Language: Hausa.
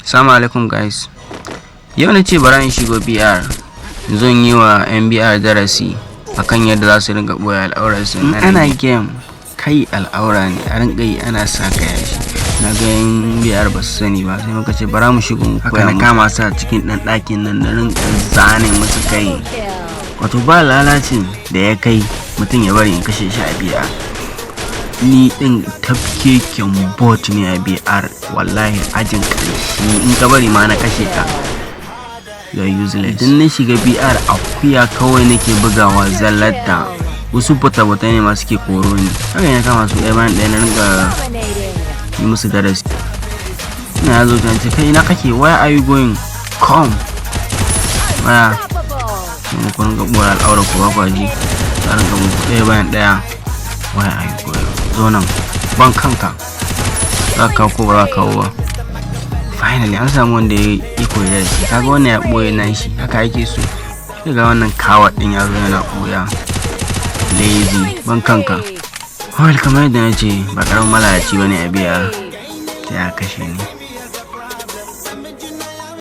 Assalamu alaikum guys. Yau na ce bara in shigo BR. Zan yi wa MBR darasi akan yadda za su ringa boye al'aurarsu. Ana game kai al'aura ne a ringa yi ana saka yashi. Na ga MBR ba su sani ba sai muka ce bara mu shigo mu koya. Haka na kama sa cikin dan ɗakin nan na ringa zane musu kai. Wato ba lalacin da ya kai mutum ya bari in kashe shi a BR. Ni din tafkeken bot ne a BR, wallahi ajin ƙarshe in ka bari ma na kashe ka, you're useless. Idan na shiga BR akuya kawai nake bugawa zallata, wasu bata-bata ne masu ke koro ni. Haka ya kama su ɗaya bayan ɗaya na ringa yi musu darasi. Ina zo ta ce kai ina kake, where are you going, come waya mun kun ga boye al'aura ko ba kwaji ta ringa mu ɗaya bayan ɗaya, where are you going, zo nan ban kanka za ka ko ba za ka ba. Finally an samu wanda ya koyi da shi. Kaga wannan ya boye nan shi haka yake so. Daga wannan kawa din ya zo yana boya lazy ban kanka. Well kamar yadda na ce ba karamin malaci bane a biya ta ya kashe ni.